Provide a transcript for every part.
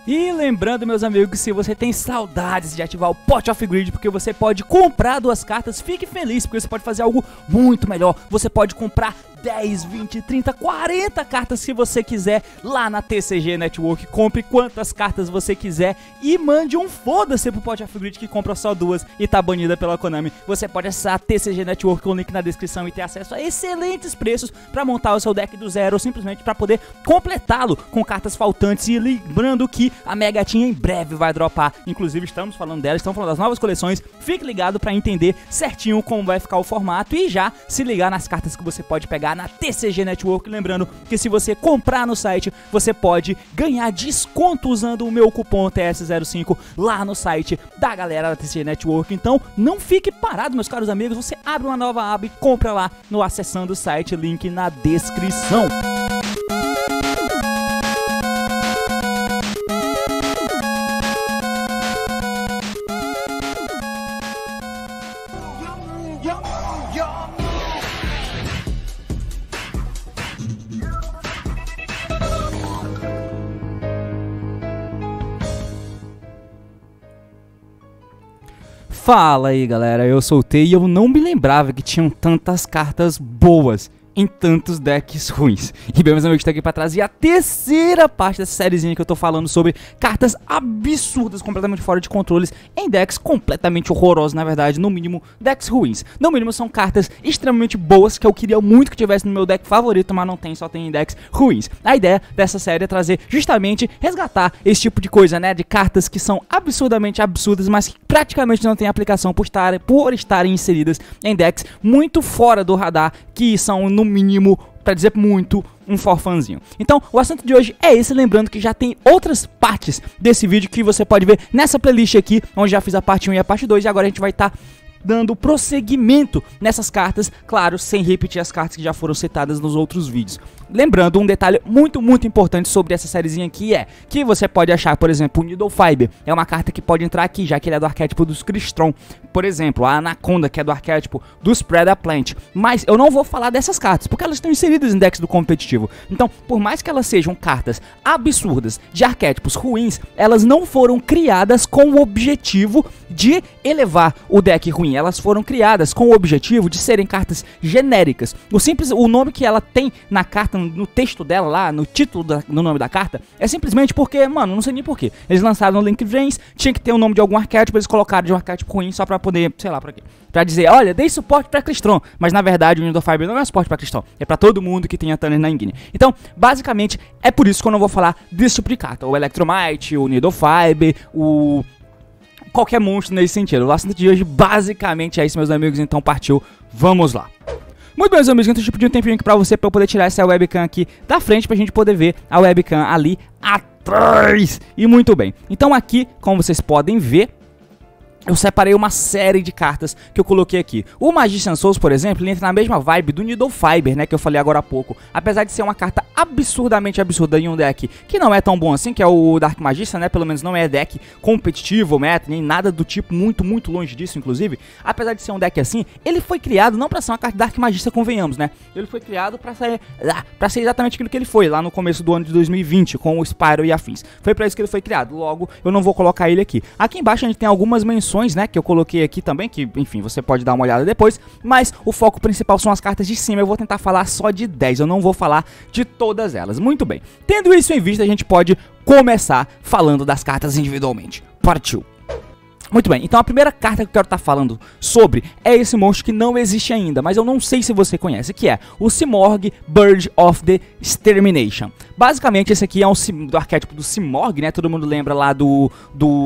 E lembrando, meus amigos, que se você tem saudades de ativar o Pot of Greed, porque você pode comprar 2 cartas, fique feliz, porque você pode fazer algo muito melhor. Você pode comprar 10, 20, 30, 40 cartas se você quiser lá na TCG Network. Compre quantas cartas você quiser e mande um foda-se pro Pot of Greed que compra só 2 e tá banida pela Konami. Você pode acessar a TCG Network com o link na descrição e ter acesso a excelentes preços pra montar o seu deck do zero ou simplesmente pra poder completá-lo com cartas faltantes. E lembrando que a Mega Team em breve vai dropar, inclusive estamos falando dela, estamos falando das novas coleções. Fique ligado pra entender certinho como vai ficar o formato e já se ligar nas cartas que você pode pegar na TCG Network. Lembrando que se você comprar no site, você pode ganhar desconto usando o meu cupom TS05 lá no site da galera da TCG Network. Então não fique parado, meus caros amigos, você abre uma nova aba e compra lá no acessando o site, link na descrição. Fala aí galera, eu soltei e eu não me lembrava que tinham tantas cartas boas em tantos decks ruins. E bem, meus amigos, estou aqui para trazer a terceira parte dessa sériezinha que eu tô falando sobre cartas absurdas, completamente fora de controles, em decks completamente horrorosos, na verdade, no mínimo decks ruins. No mínimo são cartas extremamente boas que eu queria muito que tivesse no meu deck favorito, mas não tem, só tem em decks ruins. A ideia dessa série é trazer justamente, resgatar esse tipo de coisa, né, de cartas que são absurdamente absurdas, mas que praticamente não tem aplicação por estarem inseridas em decks muito fora do radar, que são no mínimo, pra dizer muito, um forfanzinho. Então, o assunto de hoje é esse, lembrando que já tem outras partes desse vídeo que você pode ver nessa playlist aqui, onde já fiz a parte 1 e a parte 2, e agora a gente vai estar dando prosseguimento nessas cartas, claro, sem repetir as cartas que já foram citadas nos outros vídeos. Lembrando um detalhe muito importante sobre essa sériezinha aqui é que você pode achar, por exemplo, o Needle Fiber é uma carta que pode entrar aqui, já que ele é do arquétipo dos Crystron. Por exemplo, a Anaconda, que é do arquétipo dos Predaplant. Mas eu não vou falar dessas cartas, porque elas estão inseridas em decks do competitivo. Então, por mais que elas sejam cartas absurdas de arquétipos ruins, elas não foram criadas com o objetivo de elevar o deck ruim. Elas foram criadas com o objetivo de serem cartas genéricas. O nome que ela tem na carta, no texto dela lá, no título no nome da carta, é simplesmente porque, mano, não sei nem porquê. Eles lançaram no Link Drains, tinha que ter o nome de algum arquétipo, eles colocaram de um arquétipo ruim só pra poder, sei lá pra quê. Pra dizer, olha, dei suporte pra Crystron. Mas na verdade o Needle Fiber não é suporte pra Crystron, é pra todo mundo que tenha Tanner na Engine. Então, basicamente, é por isso que eu não vou falar desse tipo de carta. O Electromite, o Needle Fiber, qualquer monstro nesse sentido. O assunto de hoje basicamente é isso, meus amigos, então partiu, vamos lá. Muito bem, meus amigos, então eu pedi um tempinho aqui pra você, pra eu poder tirar essa webcam aqui da frente, pra gente poder ver a webcam ali atrás. E muito bem, então aqui, como vocês podem ver, eu separei uma série de cartas que eu coloquei aqui. O Magician Souls, por exemplo, ele entra na mesma vibe do Needle Fiber, né, que eu falei agora há pouco. Apesar de ser uma carta absurdamente absurda em um deck que não é tão bom assim, que é o Dark Magician, né, pelo menos não é deck competitivo, meta, nem nada do tipo, muito longe disso, inclusive. Apesar de ser um deck assim, ele foi criado não pra ser uma carta Dark Magician, convenhamos, né. Ele foi criado pra ser exatamente aquilo que ele foi, lá no começo do ano de 2020, com o Spyro e afins. Foi pra isso que ele foi criado, logo eu não vou colocar ele aqui. Aqui embaixo a gente tem algumas menções, né, que eu coloquei aqui também, que enfim, você pode dar uma olhada depois, mas o foco principal são as cartas de cima. Eu vou tentar falar só de 10, eu não vou falar de todas elas. Muito bem, tendo isso em vista, a gente pode começar falando das cartas individualmente. Partiu! Muito bem, então a primeira carta que eu quero estar falando sobre é esse monstro que não existe ainda, mas eu não sei se você conhece, que é o Simorgh Bird of the Extermination. Basicamente esse aqui é do arquétipo do Simorgh, né, todo mundo lembra lá do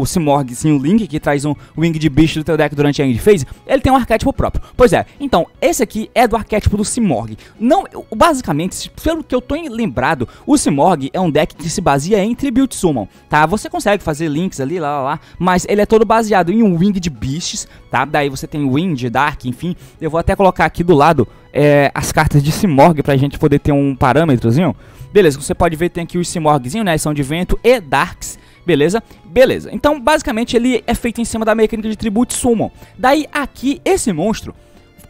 Simorghzinho Link, que traz um wing de bicho do teu deck durante a end phase. Ele tem um arquétipo próprio, pois é, então esse aqui é do arquétipo do Simorgh. Não, basicamente, pelo que eu tô lembrado, o Simorgh é um deck que se baseia em Tribute Summon, tá? Você consegue fazer links ali, mas ele é todo baseado em um wing de beasts, tá? Daí você tem Wind, Dark, enfim. Eu vou até colocar aqui do lado as cartas de Simorgh pra gente poder ter um parâmetrozinho. Beleza, você pode ver, tem aqui os Simorghzinho, né? São de vento e Darks. Beleza? Beleza. Então, basicamente, ele é feito em cima da mecânica de Tribute Summon. Daí, aqui, esse monstro,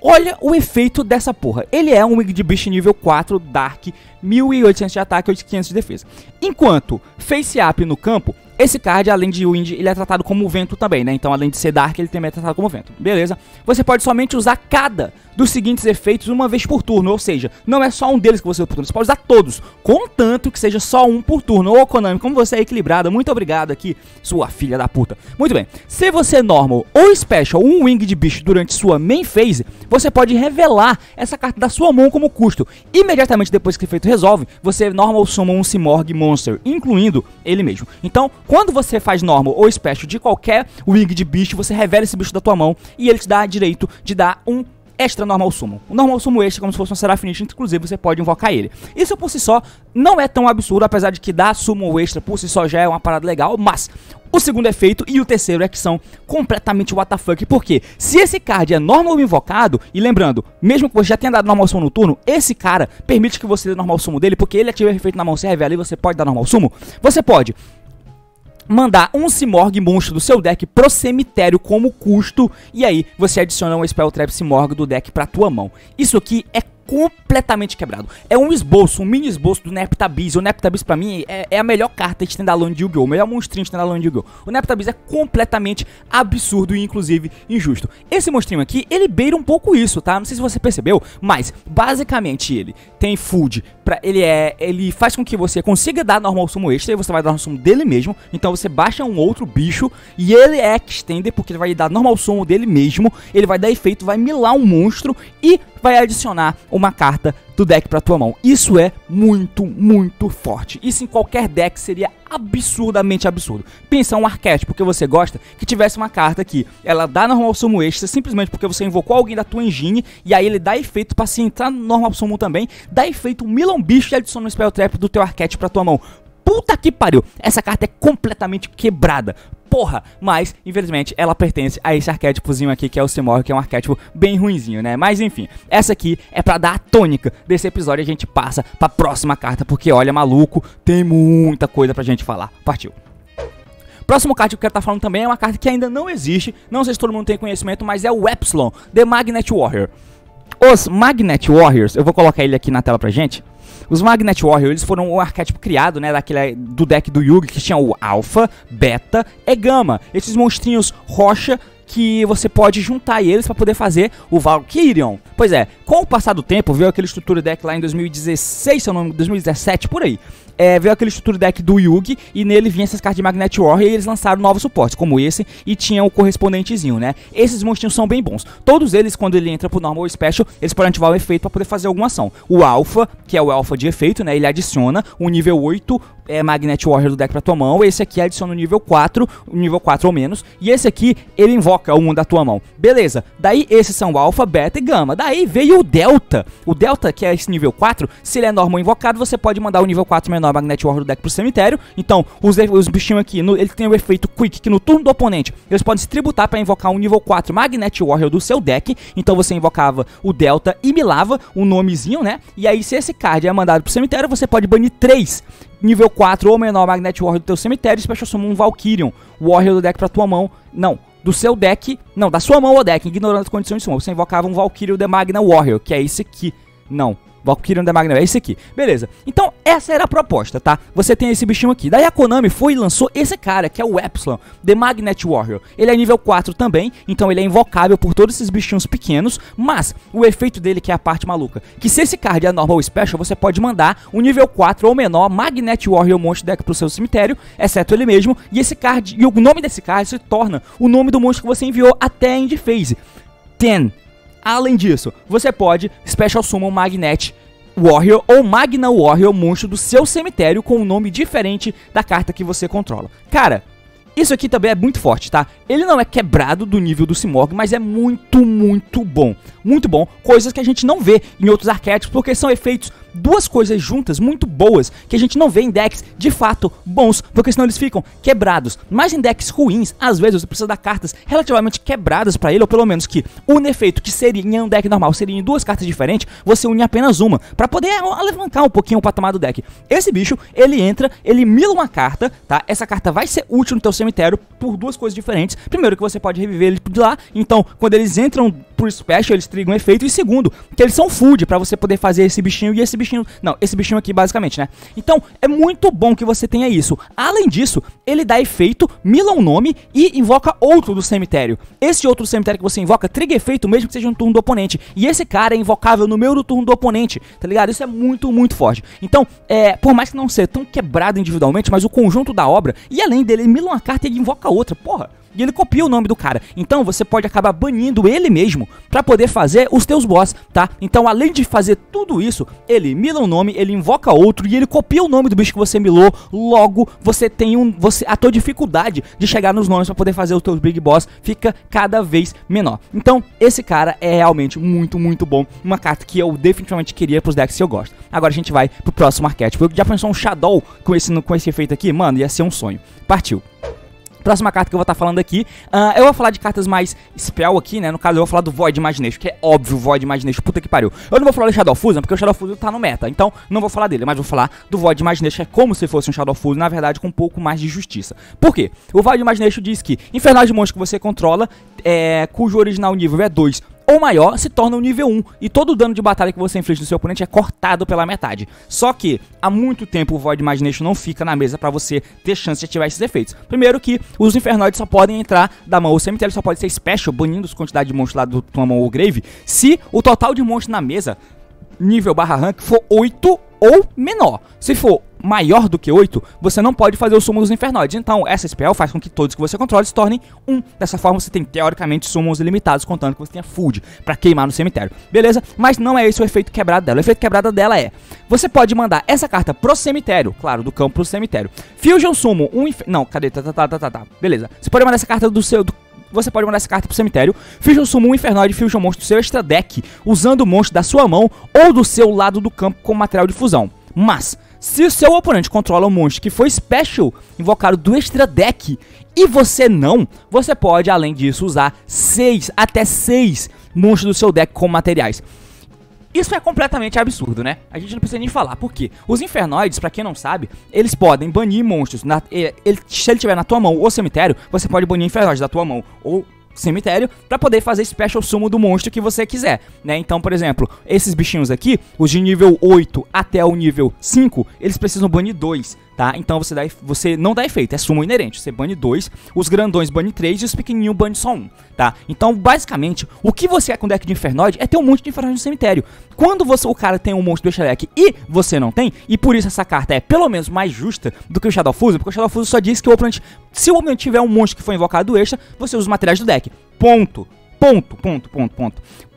olha o efeito dessa porra. Ele é um Wing de Beast nível 4, Dark, 1800 de ataque e 800 de defesa. Enquanto Face Up no campo, esse card, além de Wind, ele é tratado como vento também, né? Então, além de ser Dark, ele também é tratado como vento. Beleza? Você pode somente usar cada dos seguintes efeitos uma vez por turno, ou seja, não é só um deles que você usa por turno, você pode usar todos, contanto que seja só um por turno. Ô Konami, como você é equilibrada, muito obrigado aqui, sua filha da puta. Muito bem, se você normal ou special um wing de bicho durante sua main phase, você pode revelar essa carta da sua mão como custo. Imediatamente depois que o efeito resolve, você normal summon um Simorgh Monster, incluindo ele mesmo. Então, quando você faz normal ou special de qualquer wing de bicho, você revela esse bicho da tua mão e ele te dá direito de dar um extra normal summon. O normal summon extra, como se fosse um Seraphinish, inclusive você pode invocar ele. Isso por si só não é tão absurdo, apesar de que dar summon extra por si só já é uma parada legal, mas o segundo efeito e o terceiro é que são completamente WTF, porque se esse card é normal invocado, e lembrando, mesmo que você já tenha dado normal summon no turno, esse cara permite que você dê normal summon dele, porque ele ativa o efeito na mão, se revela e você pode dar normal summon. Você pode mandar um Simorgh monstro do seu deck pro cemitério como custo, e aí você adiciona um Spell Trap Simorgh do deck pra tua mão. Isso aqui é completamente quebrado. É um esboço, um mini esboço do Neptabyss. O Neptabyss pra mim é a melhor carta de standalone de Yu-Gi-Oh! O melhor monstrinho de standalone de Yu-Gi-Oh! O Neptabyss é completamente absurdo e inclusive injusto. Esse monstrinho aqui, ele beira um pouco isso, tá? Não sei se você percebeu, mas basicamente ele tem food, ele faz com que você consiga dar normal summon extra e você vai dar normal summon dele mesmo. Então você baixa um outro bicho e ele é extender porque ele vai dar normal summon dele mesmo, ele vai dar efeito, vai milar um monstro e vai adicionar uma carta do deck pra tua mão. Isso é muito, muito forte. Isso em qualquer deck seria absurdamente absurdo. Pensa um arquétipo que você gosta, que tivesse uma carta aqui, ela dá normal summon extra simplesmente porque você invocou alguém da tua engine, e aí ele dá efeito pra se entrar no normal summon também, dá efeito, mila um bicho e adiciona um spell trap do teu arquétipo pra tua mão. Puta que pariu, essa carta é completamente quebrada. Porra, mas infelizmente ela pertence a esse arquétipozinho aqui que é o Simorgh, que é um arquétipo bem ruinzinho, né? Mas enfim, essa aqui é pra dar a tônica desse episódio e a gente passa pra próxima carta, porque olha, maluco, tem muita coisa pra gente falar. Partiu. Próximo card que eu quero estar falando também é uma carta que ainda não existe, não sei se todo mundo tem conhecimento, mas é o Epsilon, The Magnet Warrior. Os Magnet Warriors, eu vou colocar ele aqui na tela pra gente. Os Magnet Warriors, eles foram um arquétipo criado, né, do deck do Yugi, que tinha o Alpha, Beta e Gama. Esses monstrinhos rocha que você pode juntar eles para poder fazer o Valkyrion. Pois é, com o passar do tempo, veio aquele estrutura deck lá em 2016, se eu não me engano, 2017, por aí. Veio aquele estrutura deck do Yugi e nele vinha essas cartas de Magnet Warrior e eles lançaram novos suportes, como esse, e tinha o correspondentezinho, né? Esses monstrinhos são bem bons. Todos eles, quando ele entra pro Normal ou Special, eles podem ativar o efeito para poder fazer alguma ação. O Alpha, que é o Alpha de efeito, né? Ele adiciona o nível 8 Magnet Warrior do deck pra tua mão. Esse aqui adiciona o nível 4 ou menos. E esse aqui, ele invoca um da tua mão. Beleza, daí esses são o Alpha, Beta e Gama. Daí veio o Delta. O Delta, que é esse nível 4, se ele é normal invocado, você pode mandar o nível 4 menor Magnet Warrior do deck pro cemitério. Então, os bichinhos aqui, ele tem o efeito Quick, que no turno do oponente, eles podem se tributar pra invocar um nível 4 Magnet Warrior do seu deck. Então você invocava o Delta e milava o nomezinho, né? E aí, se esse card é mandado pro cemitério, você pode banir 3 nível 4 ou menor Magnet Warrior do teu cemitério e Special Summon um Valkyrion Warrior do deck pra tua mão. Não, do seu deck, não, da sua mão ou deck, ignorando as condições de summon. Você invocava um Valkyrion The Magna Warrior, que é esse aqui. Não, Valkyrion The Magna, é esse aqui. Beleza, então essa era a proposta, tá? Você tem esse bichinho aqui. Daí a Konami foi e lançou esse cara, que é o Epsilon, The Magnet Warrior. Ele é nível 4 também, então ele é invocável por todos esses bichinhos pequenos, mas o efeito dele que é a parte maluca, que se esse card é normal ou special, você pode mandar um nível 4 ou menor Magnet Warrior monstro deck pro seu cemitério, exceto ele mesmo, e esse card, e o nome desse card se torna o nome do monstro que você enviou até a end phase. 10. Além disso, você pode Special Summon Magnet Warrior ou Magna Warrior monstro do seu cemitério com um nome diferente da carta que você controla. Cara, isso aqui também é muito forte, tá? Ele não é quebrado do nível do Simorgh, mas é muito, muito bom. Muito bom. Coisas que a gente não vê em outros arquétipos, porque são efeitos, duas coisas juntas muito boas, que a gente não vê em decks de fato bons, porque senão eles ficam quebrados. Mas em decks ruins, às vezes você precisa dar cartas relativamente quebradas pra ele, ou pelo menos que o efeito que seria em um deck normal seria em duas cartas diferentes, você une apenas uma, pra poder alavancar um pouquinho o patamar do deck. Esse bicho, ele entra, ele mila uma carta, tá? Essa carta vai ser útil no teu cemitério por duas coisas diferentes. Primeiro, que você pode reviver ele de lá, então quando eles entram pro Special, eles trigam um efeito, e segundo, que eles são food pra você poder fazer esse bichinho, e esse bichinho... Não, esse bichinho aqui basicamente, né? Então, é muito bom que você tenha isso. Além disso, ele dá efeito, mila um nome e invoca outro do cemitério. Esse outro do cemitério que você invoca, triga efeito mesmo que seja no turno do oponente. E esse cara é invocável no meio do turno do oponente, tá ligado? Isso é muito, muito forte. Então, por mais que não seja tão quebrado individualmente, mas o conjunto da obra, e além dele, ele mila uma carta e ele invoca outra, porra. E ele copia o nome do cara. Então você pode acabar banindo ele mesmo pra poder fazer os teus boss, tá? Então além de fazer tudo isso, ele mila um nome, ele invoca outro e ele copia o nome do bicho que você milou. Logo, você tem a tua dificuldade de chegar nos nomes pra poder fazer os teus big boss fica cada vez menor. Então esse cara é realmente muito, muito bom. Uma carta que eu definitivamente queria pros decks que eu gosto. Agora a gente vai pro próximo arquétipo. Já pensou um Shadow com esse efeito aqui? Mano, ia ser um sonho. Partiu. Próxima carta que eu vou estar falando aqui, eu vou falar de cartas mais spell aqui, né? No caso eu vou falar do Void Imagination, que é óbvio, Void Imagination, puta que pariu. Eu não vou falar do Shadow Fusion, porque o Shadow Fusion tá no meta, então não vou falar dele, mas vou falar do Void Imagination, que é como se fosse um Shadow Fusion, na verdade com um pouco mais de justiça. Por quê? O Void Imagination diz que infernais de monstros que você controla, cujo original nível é 2 ou maior, se torna o nível 1 e todo o dano de batalha que você inflige no seu oponente é cortado pela metade. Só que há muito tempo o Void Imagination não fica na mesa pra você ter chance de ativar esses efeitos. Primeiro que os infernoides só podem entrar da mão, o cemitério só pode ser special, banindo a quantidade de monstros lá da tua mão ou grave, se o total de monstros na mesa, nível barra rank, for 8 ou menor. Se for maior do que 8, você não pode fazer o summon dos infernoides. Então essa spell faz com que todos que você controle se tornem 1. Dessa forma você tem teoricamente summons ilimitados, contando que você tenha food pra queimar no cemitério. Beleza? Mas não é esse o efeito quebrado dela. O efeito quebrado dela é: você pode mandar essa carta pro cemitério, claro, do campo pro cemitério. Fusion Summon não, cadê? Beleza. Você pode mandar essa carta você pode mandar essa carta pro cemitério, Fusion Summon um Infernoid Fusion Monstro do seu extra deck, usando o monstro da sua mão ou do seu lado do campo como material de fusão. Mas, se o seu oponente controla um monstro que foi special, invocado do extra deck, e você não, você pode, além disso, usar até 6 monstros do seu deck como materiais. Isso é completamente absurdo, né? A gente não precisa nem falar, por quê? Os infernoides, pra quem não sabe, eles podem banir monstros. Se ele tiver na tua mão ou cemitério, você pode banir infernoides da tua mão ou cemitério pra poder fazer special summon do monstro que você quiser, né? Então, por exemplo, esses bichinhos aqui, os de nível 8 até o nível 5, eles precisam banir 2, tá? Então você não dá efeito, é summon inerente. Você bane 2, os grandões bane 3 e os pequenininhos bane só 1, tá? Então, basicamente, o que você quer com o deck de infernoide é ter um monte de infernoide no cemitério. Quando o cara tem um monstro do extra deck e você não tem, e por isso essa carta é pelo menos mais justa do que o Shadow Fusion, porque o Shadow Fusion só diz que se o oponente tiver um monstro que foi invocado do extra, você usa os materiais do deck. Ponto.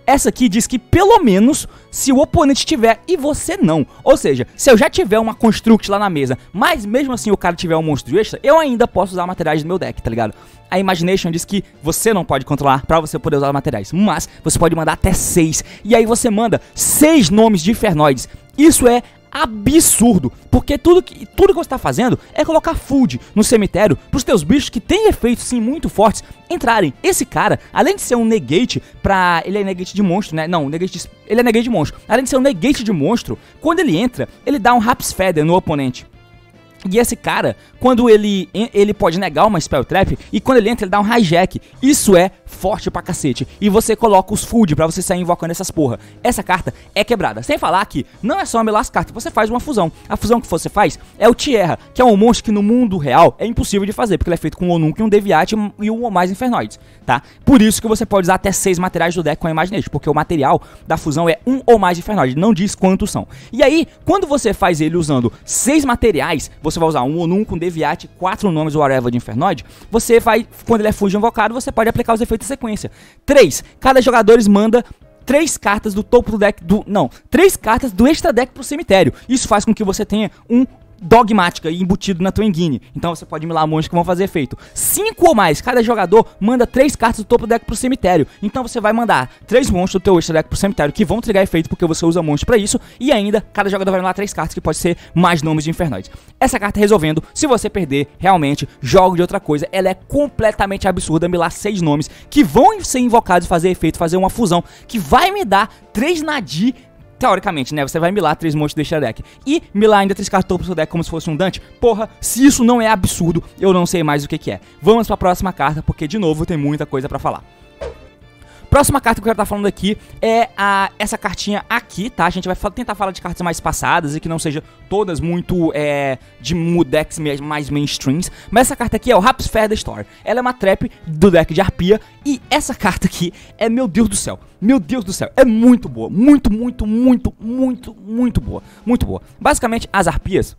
Essa aqui diz que pelo menos se o oponente tiver e você não. Ou seja, se eu já tiver uma Construct lá na mesa, mas mesmo assim o cara tiver um monstro extra, eu ainda posso usar materiais do meu deck, tá ligado? A Imagination diz que você não pode controlar pra você poder usar materiais, mas você pode mandar até 6. E aí você manda 6 nomes de infernoides. Isso é absurdo, porque tudo que você tá fazendo é colocar food no cemitério pros teus bichos que tem efeitos sim muito fortes entrarem. Esse cara, além de ser um negate ele é negate de monstro, né? Não, ele é negate de monstro. Além de ser um negate de monstro, quando ele entra, ele dá um Rap's Feather no oponente. E esse cara, quando ele pode negar uma Spell Trap, e quando ele entra, ele dá um hijack. Isso é forte pra cacete. E você coloca os food pra você sair invocando essas porra. Essa carta é quebrada. Sem falar que não é só amelar as cartas, você faz uma fusão. A fusão que você faz é o Tierra, que é um monstro que no mundo real é impossível de fazer, porque ele é feito com um Onunk, um Deviate e um ou mais Infernoides, tá? Por isso que você pode usar até 6 materiais do deck com a Imagination, porque o material da fusão é um ou mais Infernoides, não diz quantos são. E aí, quando você faz ele usando 6 materiais, você vai usar um Onunk, um Deviate, 4 nomes whatever de Infernoid, você vai, quando ele é fusion invocado, você pode aplicar os efeitos em sequência. 3. Cada jogador manda 3 cartas do topo do deck, 3 cartas do extra deck pro cemitério. Isso faz com que você tenha um Dogmática e embutido na tua engine. Então você pode milar monstros que vão fazer efeito. 5 ou mais, cada jogador manda 3 cartas do topo do deck pro cemitério. Então você vai mandar 3 monstros do teu extra deck pro cemitério que vão trigar efeito porque você usa monstro pra isso. E ainda, cada jogador vai milar 3 cartas que pode ser mais nomes de infernoides. Essa carta resolvendo, se você perder, realmente, jogo de outra coisa. Ela é completamente absurda, milar 6 nomes que vão ser invocados e fazer efeito, fazer uma fusão que vai me dar 3 Nadi. Teoricamente, né? Você vai milar 3 monstros do extra deck. E milar ainda 3 cartas pro seu deck como se fosse um Dante. Porra, se isso não é absurdo, eu não sei mais o que é. Vamos pra próxima carta, porque de novo tem muita coisa pra falar. Próxima carta que eu quero estar falando aqui é essa cartinha aqui, tá? A gente vai tentar falar de cartas mais passadas e que não seja todas muito de decks mais mainstreams. Mas essa carta aqui é o Harp's Feather Store. Ela é uma trap do deck de Arpia e essa carta aqui é, meu Deus do céu, é muito boa, muito boa, muito boa. Basicamente, as Arpias,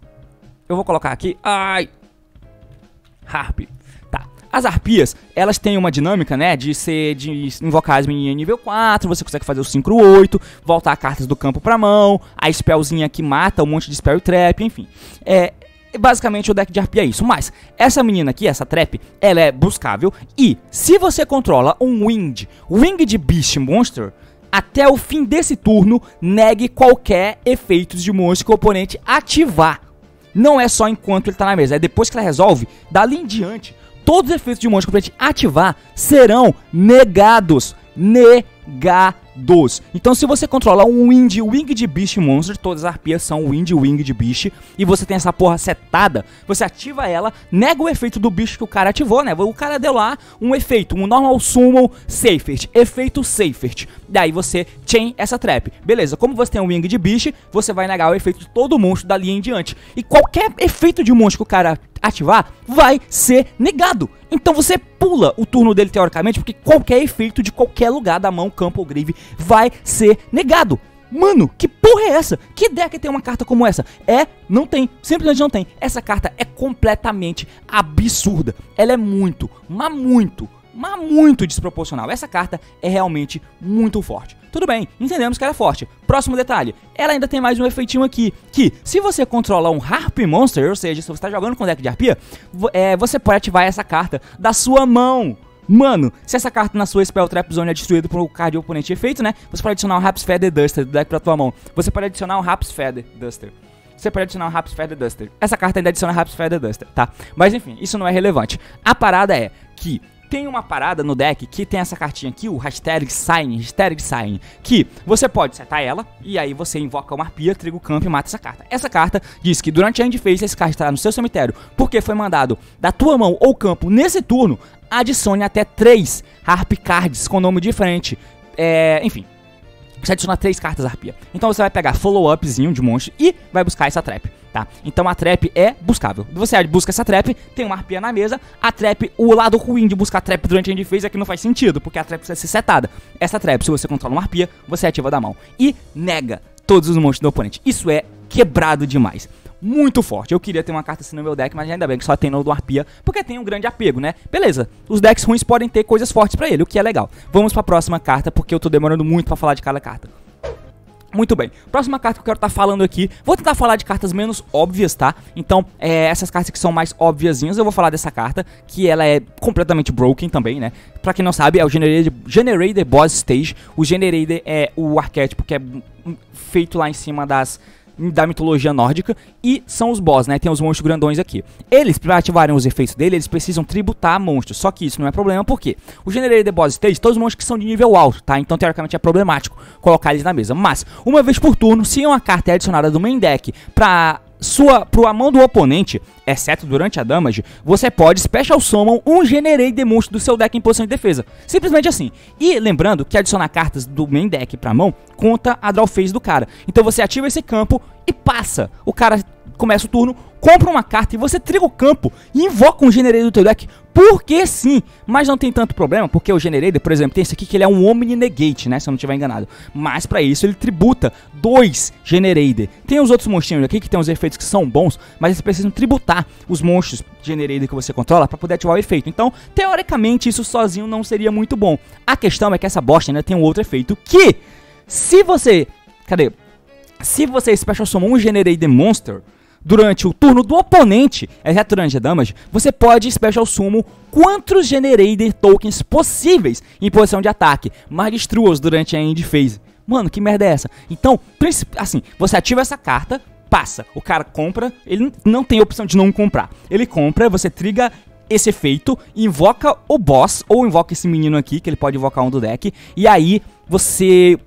eu vou colocar aqui, Harp. Tá. As Arpias, elas têm uma dinâmica, né, de invocar as menininhas nível 4, você consegue fazer o Synchro 8, voltar cartas do campo pra mão, a spellzinha que mata um monte de spell trap, enfim. Basicamente o deck de Arpia é isso, mas essa menina aqui, essa trap, ela é buscável e se você controla um Winged Beast Monster, até o fim desse turno, negue qualquer efeito de monstro que o oponente ativar. Não é só enquanto ele tá na mesa, é depois que ela resolve, dali em diante, todos os efeitos de monstro que o oponente ativar serão negados. Então se você controla um Winged Beast Monster, todas as Arpias são Winged Beast, e você tem essa porra setada, você ativa ela, nega o efeito do bicho que o cara ativou, né? O cara deu lá um efeito, um Normal Summon Seifert, efeito Seifert. Daí você chain essa trap. Beleza, como você tem um Winged Beast, você vai negar o efeito de todo monstro dali em diante. E qualquer efeito de monstro que o cara ativar, vai ser negado. Então você pula o turno dele teoricamente, porque qualquer efeito de qualquer lugar da mão, campo ou grave vai ser negado. Mano, que porra é essa? Que deck tem uma carta como essa? Não tem, simplesmente não tem. Essa carta é completamente absurda. Ela é muito desproporcional. Essa carta é realmente muito forte. Tudo bem, entendemos que ela é forte. Próximo detalhe, ela ainda tem mais um efeitinho aqui, que se você controla um Harp Monster, ou seja, se você está jogando com deck de Arpia, você pode ativar essa carta da sua mão. Mano, se essa carta na sua Spell Trap Zone é destruída por um card de oponente efeito, né? Você pode adicionar um Harp's Feather Duster do deck pra tua mão. Você pode adicionar um Harp's Feather Duster. Essa carta ainda adiciona Harp's Feather Duster, tá? Mas enfim, isso não é relevante. A parada é que tem uma parada no deck que tem essa cartinha aqui, o Hashtag Sign, que você pode setar ela, e aí você invoca uma Arpia, triga o campo e mata essa carta. Essa carta diz que durante a end phase, esse card está no seu cemitério, porque foi mandado da tua mão ou campo nesse turno, adicione até 3 Harp Cards com nome diferente. Enfim, você adiciona 3 cartas Arpia. Então você vai pegar follow-upzinho de monstro e vai buscar essa trap, tá? Então a trap é buscável. Você busca essa trap, tem uma Arpia na mesa. A trap, o lado ruim de buscar trap durante a end phase é que não faz sentido, porque a trap precisa ser setada. Essa trap, se você controla uma Arpia, você ativa da mão e nega todos os monstros do oponente. Isso é quebrado demais. Muito forte. Eu queria ter uma carta assim no meu deck, mas ainda bem que só tem no do Arpia, porque tem um grande apego, né? Beleza, os decks ruins podem ter coisas fortes pra ele, o que é legal. Vamos pra próxima carta, porque eu tô demorando muito pra falar de cada carta. Muito bem, próxima carta que eu quero estar falando aqui, vou tentar falar de cartas menos óbvias, tá? Então, essas cartas que são mais óbviazinhas, eu vou falar dessa carta, que ela é completamente broken também, né? Pra quem não sabe, é o Generator Boss Stage. O Generator é o arquétipo que é feito lá em cima da mitologia nórdica, e são os boss, né? Tem os monstros grandões aqui. Eles, para ativarem os efeitos dele, eles precisam tributar monstros. Só que isso não é problema, porque o Generator The Boss Stage, todos os monstros que são de nível alto, tá? Então, teoricamente, é problemático colocar eles na mesa. Mas, uma vez por turno, se uma carta é adicionada do main deck pro a mão do oponente, exceto durante a damage, você pode Special Summon um Generator monstro do seu deck em posição de defesa. Simplesmente assim. E lembrando que adicionar cartas do main deck pra mão conta a draw phase do cara. Então você ativa esse campo e passa. O cara começa o turno, compra uma carta e você triga o campo e invoca um Generator do teu deck, porque sim. Mas não tem tanto problema, porque o Generator, por exemplo, tem esse aqui que ele é um Omni Negate, né, se eu não estiver enganado. Mas pra isso ele tributa 2 Generator. Tem os outros monstrinhos aqui que tem os efeitos que são bons, mas eles precisam tributar os monstros Generator que você controla pra poder ativar o efeito. Então, teoricamente, isso sozinho não seria muito bom. A questão é que essa bosta ainda tem um outro efeito que, se você Special Summon um Generator Monster durante o turno do oponente, exceto durante a damage, você pode Special Summon quantos Generator tokens possíveis em posição de ataque, mas destrua-os durante a end phase. Mano, que merda é essa? Então, assim, você ativa essa carta, passa, o cara compra, ele não tem opção de não comprar. Ele compra, você triga esse efeito, invoca o boss, ou invoca esse menino aqui, que ele pode invocar um do deck, e aí você...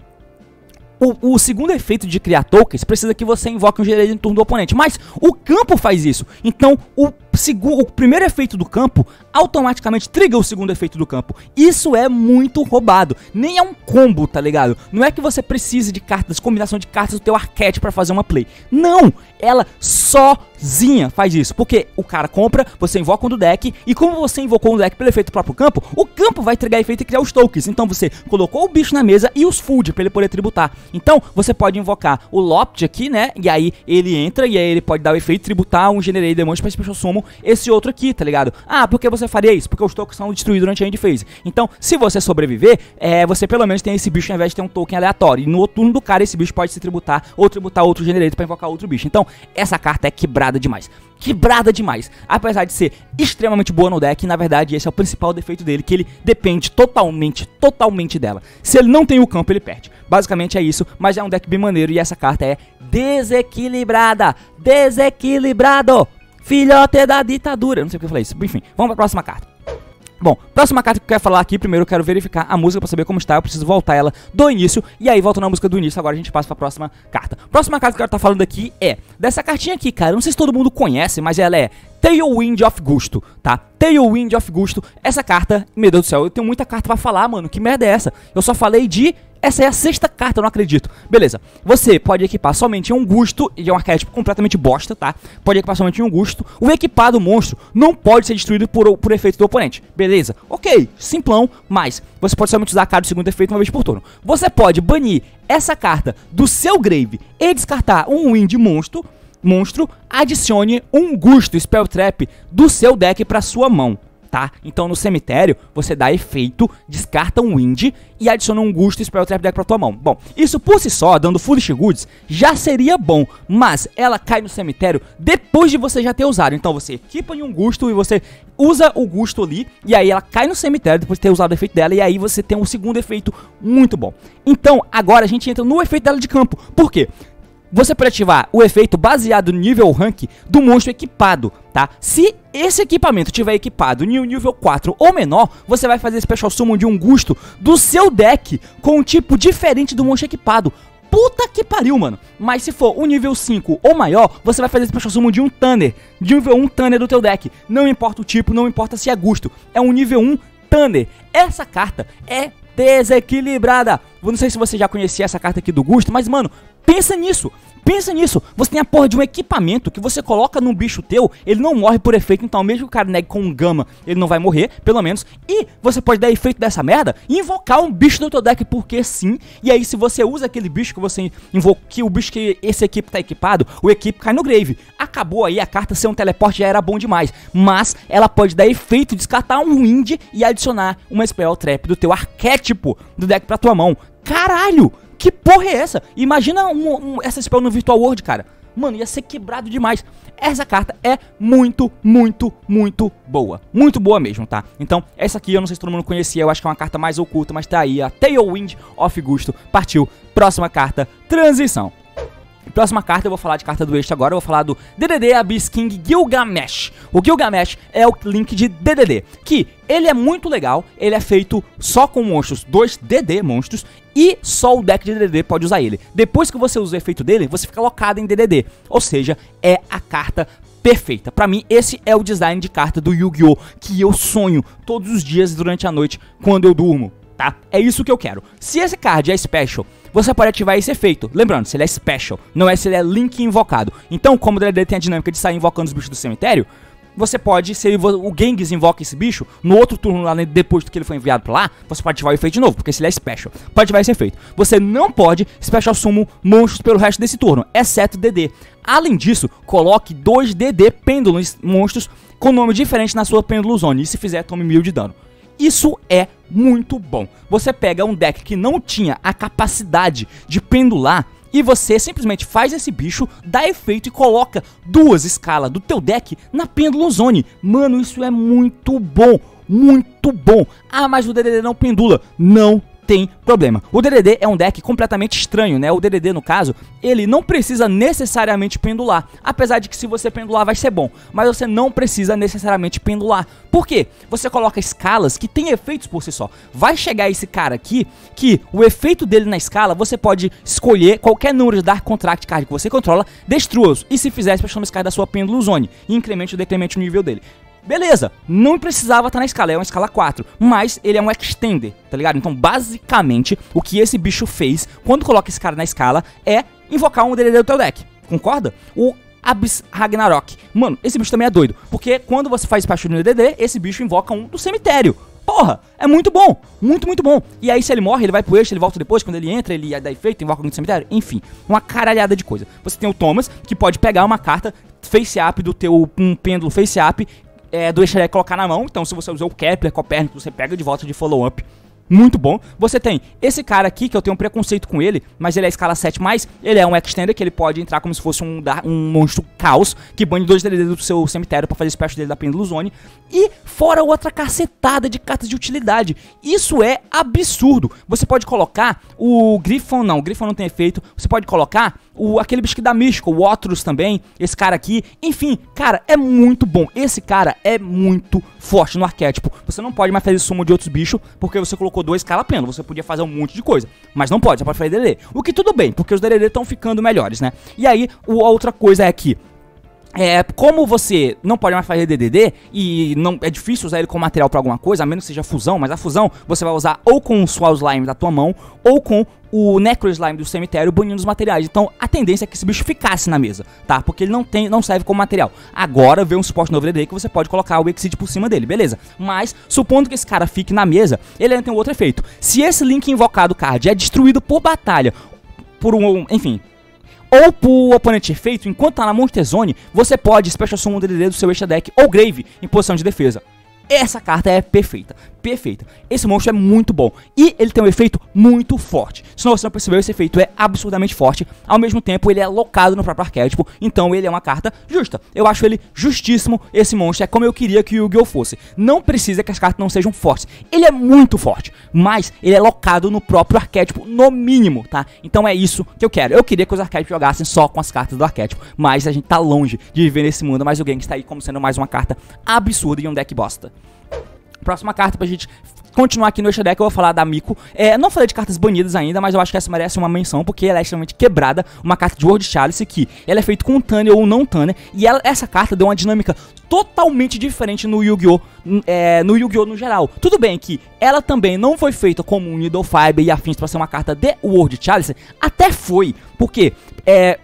O segundo efeito de criar tokens precisa que você invoque um Generator em turno do oponente, mas o campo faz isso. Então, o primeiro efeito do campo automaticamente triga o segundo efeito do campo. Isso é muito roubado. Nem é um combo, tá ligado? Não é que você precise de cartas, combinação de cartas do teu arquétipo pra fazer uma play. Não! Ela sozinha faz isso. Porque o cara compra, você invoca um do deck, e como você invocou um deck pelo efeito do próprio campo, o campo vai trigar efeito e criar os tokens. Então você colocou o bicho na mesa e os food pra ele poder tributar. Então você pode invocar o Lopt aqui, né? E aí ele entra e aí ele pode dar o efeito tributar um Generate Demons pra Special Summon esse outro aqui, tá ligado? Ah, por que você faria isso? Porque os tokens são destruídos durante a end phase. Então, se você sobreviver, você pelo menos tem esse bicho ao invés de ter um token aleatório. E no turno do cara, esse bicho pode se tributar ou tributar outro Generator pra invocar outro bicho. Então, essa carta é quebrada demais. Quebrada demais. Apesar de ser extremamente boa no deck, na verdade, esse é o principal defeito dele, que ele depende totalmente dela. Se ele não tem o campo, ele perde. Basicamente é isso, mas é um deck bem maneiro e essa carta é desequilibrada. Desequilibrado! Filhote da ditadura. Não sei porque eu falei isso. Enfim, vamos pra próxima carta. Bom, próxima carta que eu quero falar aqui, primeiro eu quero verificar a música pra saber como está, eu preciso voltar ela do início, e aí volto na música do início, agora a gente passa pra próxima carta. Próxima carta que eu quero estar falando aqui é dessa cartinha aqui, cara, não sei se todo mundo conhece, mas ela é Tailwind of Gusto, tá? Tailwind of Gusto, essa carta, meu Deus do céu, eu tenho muita carta pra falar, mano, que merda é essa? Eu só falei de... Essa é a sexta carta, eu não acredito. Beleza, você pode equipar somente um Gusto, e é um arquétipo completamente bosta, tá? Pode equipar somente um Gusto. O equipado monstro não pode ser destruído por efeito do oponente. Beleza, ok, simplão, mas você pode somente usar a carta do segundo efeito uma vez por turno. Você pode banir essa carta do seu grave e descartar um Wind monstro, adicione um Gusto Spell Trap do seu deck pra sua mão. Tá? Então no cemitério você dá efeito, descarta um Wind e adiciona um Gusto Spell Trap deck pra tua mão. Bom, isso por si só, dando Foolish Goods, já seria bom, mas ela cai no cemitério depois de você já ter usado. Então você equipa em um Gusto e você usa o Gusto ali, e aí ela cai no cemitério depois de ter usado o efeito dela, e aí você tem um segundo efeito muito bom. Então agora a gente entra no efeito dela de campo. Por quê? Você pode ativar o efeito baseado no nível rank do monstro equipado, tá? Se esse equipamento tiver equipado no nível 4 ou menor, você vai fazer Special Summon de um Gusto do seu deck com um tipo diferente do monstro equipado. Puta que pariu, mano. Mas se for um nível 5 ou maior, você vai fazer Special Summon de um Thunder, de nível 1 Thunder do teu deck. Não importa o tipo, não importa se é Gusto, é um nível 1 Thunder. Essa carta é desequilibrada. Eu não sei se você já conhecia essa carta aqui do Gusto, mas, mano, pensa nisso. Pensa nisso, você tem a porra de um equipamento que você coloca num bicho teu, ele não morre por efeito, então mesmo que o cara negue com um gama, ele não vai morrer, pelo menos. E você pode dar efeito dessa merda e invocar um bicho do teu deck, porque sim. E aí se você usa aquele bicho que você invocou, que o bicho que esse equipe tá equipado, o equipe cai no grave. Acabou aí, a carta ser um teleporte já era bom demais, mas ela pode dar efeito, descartar um Wind e adicionar uma Spell Trap do teu arquétipo do deck pra tua mão. Caralho! Que porra é essa? Imagina essa spell no Virtual World, cara. Mano, ia ser quebrado demais. Essa carta é muito boa. Muito boa mesmo, tá? Então, essa aqui eu não sei se todo mundo conhecia. Eu acho que é uma carta mais oculta, mas tá aí. A Tailwind of Gusto. Partiu. Próxima carta, transição. Próxima carta, eu vou falar de carta do extra agora, eu vou falar do DDD Abyss King Gilgamesh. O Gilgamesh é o link de DDD, que ele é muito legal, ele é feito só com monstros, 2DD monstros, e só o deck de DDD pode usar ele. Depois que você usa o efeito dele, você fica locado em DDD, ou seja, é a carta perfeita. Pra mim, esse é o design de carta do Yu-Gi-Oh! Que eu sonho todos os dias durante a noite quando eu durmo, tá? É isso que eu quero. Se esse card é special, você pode ativar esse efeito. Lembrando, se ele é special, não é se ele é link invocado. Então, como o DDD tem a dinâmica de sair invocando os bichos do cemitério, você pode, se o Genghis invoca esse bicho, no outro turno, lá depois do que ele foi enviado pra lá, você pode ativar o efeito de novo, porque se ele é special, pode ativar esse efeito. Você não pode Special Summon monstros pelo resto desse turno, exceto DD. Além disso, coloque 2 DD pêndulos monstros com nome diferente na sua Pêndulo Zone, e se fizer, tome 1000 de dano. Isso é muito bom. Você pega um deck que não tinha a capacidade de pendular e você simplesmente faz esse bicho, dá efeito e coloca 2 escalas do teu deck na Pêndulo Zone. Mano, isso é muito bom. Muito bom. Ah, mas o DDD não pendula. Não tem problema. O DDD é um deck completamente estranho, né? O DDD, no caso, ele não precisa necessariamente pendular. Apesar de que se você pendular vai ser bom, mas você não precisa necessariamente pendular. Por quê? Você coloca escalas que tem efeitos por si só. Vai chegar esse cara aqui, que o efeito dele na escala, você pode escolher qualquer número de Dark Contract card que você controla, destrua-os. E se fizer, você chama esse cara da sua Pêndulo Zone e incremente ou decremente o nível dele. Beleza, não precisava estar na escala, é uma escala 4, mas ele é um extender, tá ligado? Então, basicamente, o que esse bicho fez, quando coloca esse cara na escala, é invocar um DDD do teu deck, concorda? O Abyss Ragnarok. Mano, esse bicho também é doido, porque quando você faz Special no DDD, esse bicho invoca um do cemitério. Porra, é muito bom, muito bom. E aí se ele morre, ele vai pro eixo, ele volta depois, quando ele entra, ele dá efeito, invoca no cemitério. Enfim, uma caralhada de coisa. Você tem o Thomas, que pode pegar uma carta face-up do teu pêndulo face-up, do eixo e colocar na mão. Então se você usou o Kepler, Copérnico, você pega de volta de follow-up. Muito bom. Você tem esse cara aqui, que eu tenho um preconceito com ele, mas ele é escala 7+, ele é um extender, que ele pode entrar como se fosse um monstro caos, que bane 2 DDD do seu cemitério pra fazer special dele da Pêndulo Zone. E fora outra cacetada de cartas de utilidade. Isso é absurdo. Você pode colocar o Griffon não tem efeito. Você pode colocar aquele bicho que dá místico, o Otrus também, esse cara aqui. Enfim, cara, é muito bom. Esse cara é muito forte no arquétipo. Você não pode mais fazer sumo de outros bichos, porque você colocou 2 escala pêndulo. Você podia fazer um monte de coisa, mas não pode, você pode fazer DDD. O que tudo bem, porque os DDD estão ficando melhores, né? E aí, a outra coisa é que como você não pode mais fazer DDD e não é difícil usar ele como material pra alguma coisa, a menos que seja fusão, mas a fusão você vai usar ou com o Swell Slime da tua mão ou com o Necro Slime do cemitério banindo os materiais. Então a tendência é que esse bicho ficasse na mesa, tá? Porque ele não serve como material. Agora vem um suporte novo DDD que você pode colocar o Exceed por cima dele, beleza? Mas, supondo que esse cara fique na mesa, ele ainda tem um outro efeito. Se esse Link invocado card é destruído por batalha, enfim, ou por oponente efeito, enquanto tá na Monster Zone, você pode Special Summon o DDD do seu Extra Deck ou Grave em posição de defesa. Essa carta é perfeita, perfeita. Esse monstro é muito bom e ele tem um efeito muito forte. Se você não percebeu, esse efeito é absurdamente forte. Ao mesmo tempo, ele é locado no próprio arquétipo, então ele é uma carta justa. Eu acho ele justíssimo, esse monstro. É como eu queria que o Yu-Gi-Oh! Fosse. Não precisa que as cartas não sejam fortes. Ele é muito forte, mas ele é locado no próprio arquétipo, no mínimo, tá? Então é isso que eu quero. Eu queria que os arquétipos jogassem só com as cartas do arquétipo, mas a gente tá longe de viver nesse mundo. Mas o Gengar está aí como sendo mais uma carta absurda e um deck bosta. Próxima carta pra gente continuar aqui no Extra Deck, eu vou falar da Miko. Não falei de cartas banidas ainda, mas eu acho que essa merece uma menção, porque ela é extremamente quebrada. Uma carta de World Chalice que ela é feita com Tanner ou não Tanner. E essa carta deu uma dinâmica totalmente diferente no Yu-Gi-Oh! No Yu-Gi-Oh! No geral. Tudo bem que ela também não foi feita como um Needle Fiber e afins pra ser uma carta de World Chalice. Até foi, porque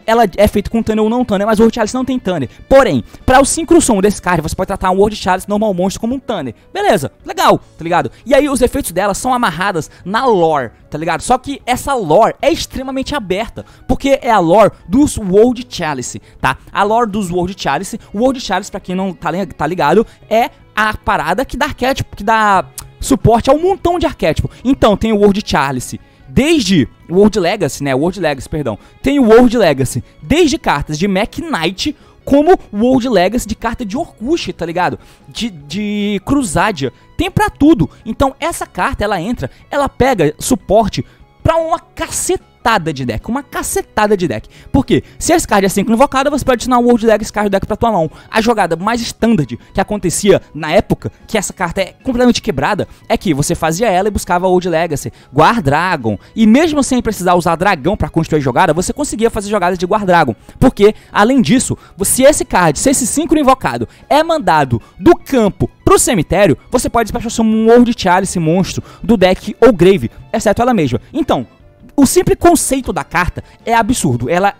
ela é feita com Tanner ou não Tanner, mas o World Chalice não tem Tanner. Porém, pra o Synchro-Summon desse card, você pode tratar um World Chalice normal monstro como um Tanner. Beleza, legal, tá ligado? E aí os efeitos dela são amarradas na lore, tá ligado? Só que essa lore é extremamente aberta, porque é a lore dos World Chalice, tá? A lore dos World Chalice, o World Chalice, pra quem não tá ligado, é a parada que dá arquétipo, que dá suporte a um montão de arquétipo. Então tem o World Chalice desde o World Legacy, né? World Legacy, perdão. Tem o World Legacy desde cartas de Mech Knight, como o World Legacy de carta de Orcush, tá ligado? De Crusadia. Tem pra tudo. Então essa carta, ela pega suporte pra uma cacetada de deck. Uma cacetada de deck. Por quê? Se esse card é 5 invocado, você pode adicionar um World Legacy card do deck pra tua mão. A jogada mais standard que acontecia na época, que essa carta é completamente quebrada, é que você fazia ela e buscava World Legacy, Guard Dragon. E mesmo sem precisar usar dragão pra construir jogada, você conseguia fazer jogadas de Guard Dragon. Porque, além disso, se esse 5 invocado é mandado do campo pro cemitério, você pode special um World Chalice monstro do deck ou Grave, exceto ela mesma. Então, o simples conceito da carta é absurdo. Ela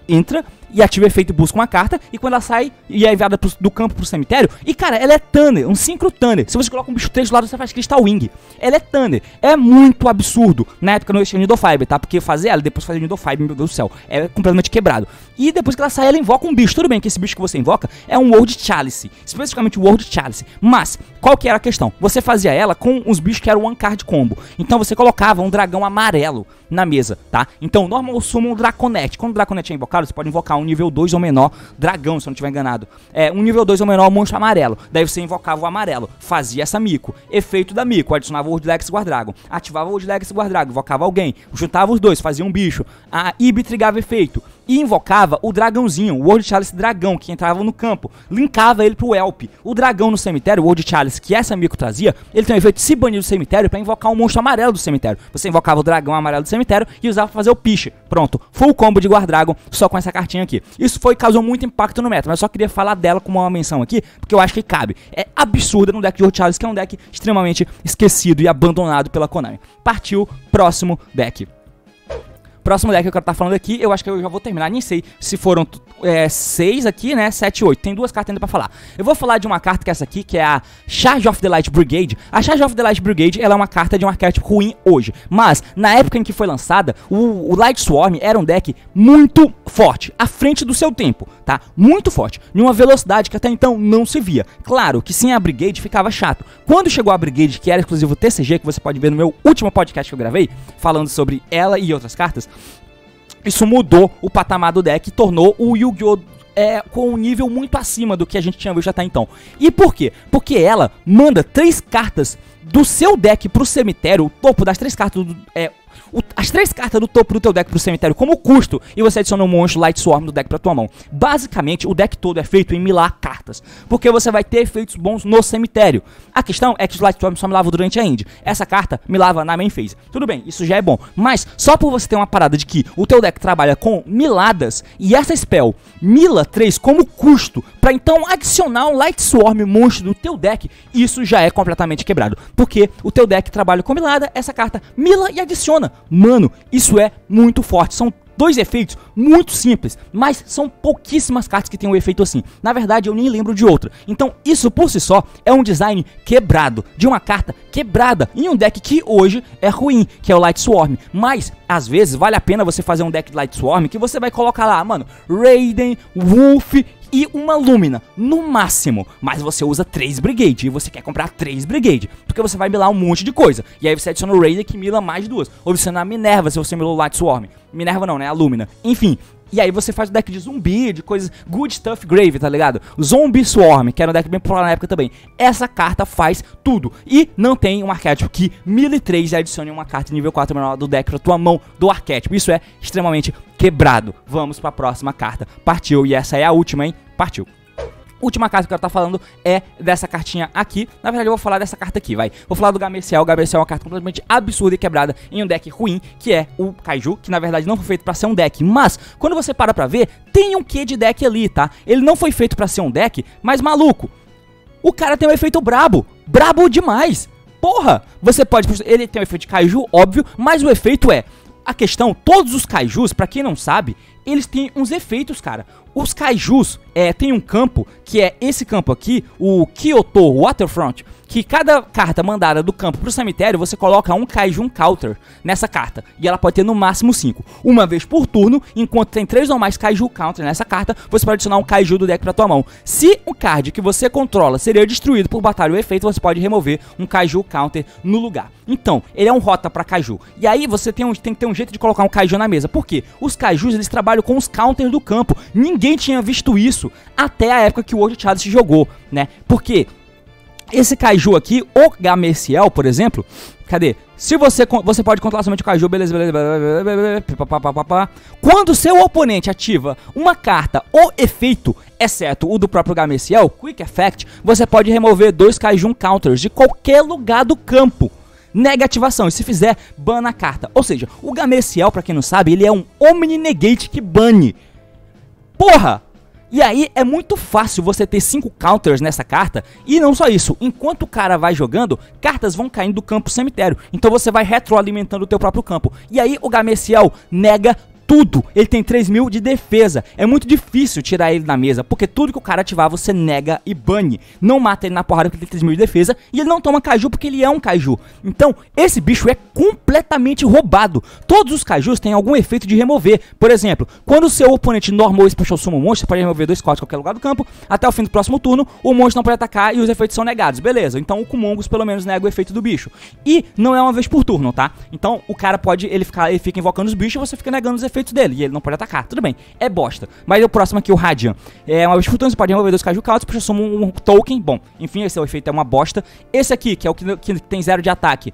entra e ativa efeito e busca uma carta, e quando ela sai e é enviada do campo pro cemitério, e cara, ela é Tanner, um Synchro Tanner. Se você coloca um bicho 3 do lado, você faz Crystal Wing. Ela é Tanner, é muito absurdo. Na época não existia Needle Fiber, tá? Porque fazer ela, depois fazer Needle Fiber, meu Deus do céu, é completamente quebrado. E depois que ela sai, ela invoca um bicho. Tudo bem que esse bicho que você invoca é um World Chalice, especificamente o World Chalice. Mas, qual que era a questão? Você fazia ela com uns bichos que eram One Card Combo. Então você colocava um dragão amarelo na mesa, tá? Então, normal summon um Draconete. Quando o Draconete é invocado, você pode invocar um nível 2 ou menor dragão, se eu não estiver enganado. Um nível 2 ou menor monstro amarelo. Daí você invocava o amarelo, fazia essa mico. Efeito da mico, adicionava o World Legacy Guardragon, ativava o World Legacy Guardragon, invocava alguém, juntava os dois, fazia um bicho. A Ibi trigava efeito. E invocava o dragãozinho, o World Chalice dragão, que entrava no campo. Linkava ele pro Elp. O dragão no cemitério, o World Chalice, que essa mico trazia, ele tem o efeito de se banir do cemitério pra invocar um monstro amarelo do cemitério. Você invocava o dragão amarelo do cemitério e usava pra fazer o piche. Pronto, full combo de Guardragon, só com essa cartinha aqui. Isso causou muito impacto no meta, mas eu só queria falar dela como uma menção aqui, porque eu acho que cabe. É absurda no deck de World Chalice, que é um deck extremamente esquecido e abandonado pela Konami. Partiu, próximo deck. Próximo deck que eu quero estar falando aqui, eu acho que eu já vou terminar, nem sei se foram 6 aqui, né, 7 e 8, tem 2 cartas ainda pra falar. Eu vou falar de uma carta que é essa aqui, que é a Charge of the Light Brigade. A Charge of the Light Brigade, ela é uma carta de um arquétipo ruim hoje, mas na época em que foi lançada, o Light Swarm era um deck muito forte, à frente do seu tempo, tá? Muito forte, em uma velocidade que até então não se via. Claro que sem a Brigade ficava chato. Quando chegou a Brigade, que era exclusivo TCG, que você pode ver no meu último podcast que eu gravei, falando sobre ela e outras cartas, isso mudou o patamar do deck e tornou o Yu-Gi-Oh! Com um nível muito acima do que a gente tinha visto até então. E por quê? Porque ela manda 3 cartas do seu deck pro cemitério, o topo das 3 cartas as 3 cartas do topo do teu deck pro cemitério como custo, e você adiciona um monstro Light Swarm do deck pra tua mão. Basicamente, o deck todo é feito em milar cartas, porque você vai ter efeitos bons no cemitério. A questão é que os Light Swarm só milavam durante a end. Essa carta milava na main phase. Tudo bem, isso já é bom, mas só por você ter uma parada de que o teu deck trabalha com miladas, e essa spell mila 3 como custo, pra então adicionar um Light Swarm monstro no teu deck, isso já é completamente quebrado, porque o teu deck trabalha com milada, essa carta mila e adiciona. Mano, isso é muito forte. São 2 efeitos muito simples, mas são pouquíssimas cartas que tem um efeito assim. Na verdade, eu nem lembro de outra. Então, isso por si só é um design quebrado, de uma carta quebrada, em um deck que hoje é ruim, que é o Light Swarm. Mas, às vezes, vale a pena você fazer um deck de Light Swarm que você vai colocar lá, mano, Raiden, Wolf e uma Lumina, no máximo. Mas você usa 3 Brigade e você quer comprar 3 Brigade, porque você vai milar um monte de coisa. E aí você adiciona o Raiden que mila mais 2. Ou você adiciona a Minerva se você milou o Light Swarm. Minerva não, né? A Lumina. Enfim. E aí você faz o deck de zumbi, de coisas Good Stuff Grave, tá ligado? Zombie Swarm, que era um deck bem popular na época também. Essa carta faz tudo. E não tem um arquétipo que mile 3 e adicione uma carta de nível 4 menor do deck pra tua mão do arquétipo. Isso é extremamente quebrado. Vamos pra próxima carta. Partiu, e essa é a última, hein? Partiu. Última carta que eu quero estar falando é dessa cartinha aqui. Na verdade eu vou falar dessa carta aqui, vai. Vou falar do Gameciel. O Gameciel é uma carta completamente absurda e quebrada em um deck ruim, que é o Kaiju, que na verdade não foi feito pra ser um deck. Mas, quando você para pra ver, tem um quê de deck ali, tá? Ele não foi feito pra ser um deck, mas maluco, o cara tem um efeito brabo. Brabo demais. Porra! Você pode... Ele tem um efeito de Kaiju, óbvio, mas o efeito é... A questão, todos os Kaijus, pra quem não sabe, eles têm uns efeitos, cara. Os Kaijus tem um campo, que é esse campo aqui, o Kyoto Waterfront, que cada carta mandada do campo pro cemitério, você coloca um Kaiju Counter nessa carta. E ela pode ter no máximo 5. Uma vez por turno, enquanto tem 3 ou mais Kaiju Counter nessa carta, você pode adicionar um Kaiju do deck pra tua mão. Se o card que você controla seria destruído por batalha ou efeito, você pode remover um Kaiju Counter no lugar. Então, ele é um rota pra Kaiju. E aí você tem que ter um jeito de colocar um Kaiju na mesa. Por quê? Os Kaijus, eles trabalham com os counters do campo. Ninguém tinha visto isso até a época que o World Chalice jogou, né? Porque esse Kaiju aqui, o Gameciel, por exemplo, cadê? Se você pode controlar somente o Kaiju, beleza. Quando seu oponente ativa uma carta ou efeito, exceto o do próprio Gameciel, Quick Effect, você pode remover 2 Kaiju Counters de qualquer lugar do campo. Negativação, e se fizer, bana a carta. Ou seja, o Gameciel, pra quem não sabe, ele é um Omni Negate que bane. Porra! E aí é muito fácil você ter 5 counters nessa carta. E não só isso, enquanto o cara vai jogando, cartas vão caindo do campo cemitério. Então você vai retroalimentando o teu próprio campo. E aí o Gameciel nega tudo. Ele tem 3.000 de defesa. É muito difícil tirar ele da mesa, porque tudo que o cara ativar você nega e bane. Não mata ele na porrada porque ele tem 3.000 de defesa, e ele não toma Kaiju porque ele é um Kaiju. Então, esse bicho é completamente roubado. Todos os Kaijus têm algum efeito de remover. Por exemplo, quando o seu oponente normou e special summon um monstro, você pode remover 2 cortes em qualquer lugar do campo. Até o fim do próximo turno, o monstro não pode atacar e os efeitos são negados. Beleza, então o Kumongus pelo menos nega o efeito do bicho. E não é uma vez por turno, tá? Então, o cara pode, ele fica invocando os bichos e você fica negando os efeitos efeitos dele, e ele não pode atacar, tudo bem, é bosta. Mas o próximo aqui, o Radiant. Uma vez por turno você pode remover 2 Kaiju Counters, puxa soma um token, bom, enfim, esse é o efeito, é uma bosta. Esse aqui, que é o que tem 0 de ataque,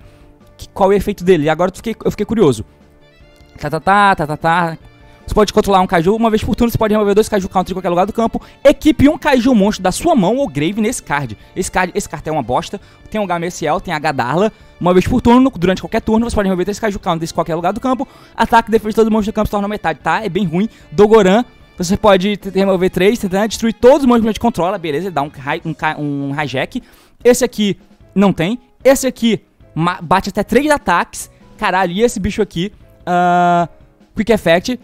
qual é o efeito dele? E agora eu fiquei curioso. Você pode controlar um Kaiju, uma vez por turno você pode remover 2 Kaiju Counters em qualquer lugar do campo. Equipe um Kaiju monstro da sua mão ou grave nesse card. Esse card é uma bosta. Tem o Gameciel, tem a Gadarla. Uma vez por turno, durante qualquer turno, você pode remover 3 Kaiju Counters em qualquer lugar do campo. Ataque e defesa de todo monstro do campo se torna metade, tá? É bem ruim. Dogoran, você pode remover 3, tentando destruir todos os monstros que controla, beleza, ele dá um hijack. Esse aqui não tem. Esse aqui bate até 3 ataques. Caralho, e esse bicho aqui, Quick Effect.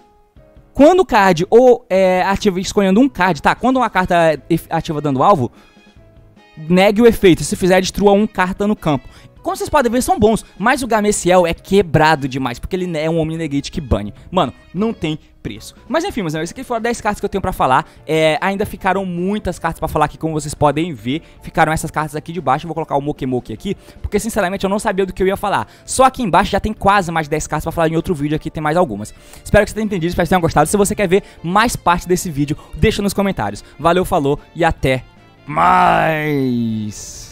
Quando o card ou ativa escolhendo um card, tá? Quando uma carta ativa dando alvo, negue o efeito. Se fizer, destrua um carta no campo. Como vocês podem ver, são bons, mas o Gameciel é quebrado demais, porque ele é um Omni Negate que bane. Mano, não tem preço. Mas enfim, meus amigos, isso aqui foram 10 cartas que eu tenho pra falar. Ainda ficaram muitas cartas pra falar aqui, como vocês podem ver. Ficaram essas cartas aqui de baixo. Eu vou colocar o Mokemoke aqui, porque sinceramente eu não sabia do que eu ia falar. Só aqui embaixo já tem quase mais 10 cartas pra falar em outro vídeo, aqui tem mais algumas. Espero que você tenha entendido, espero que você tenha gostado. Se você quer ver mais parte desse vídeo, deixa nos comentários. Valeu, falou e até mais!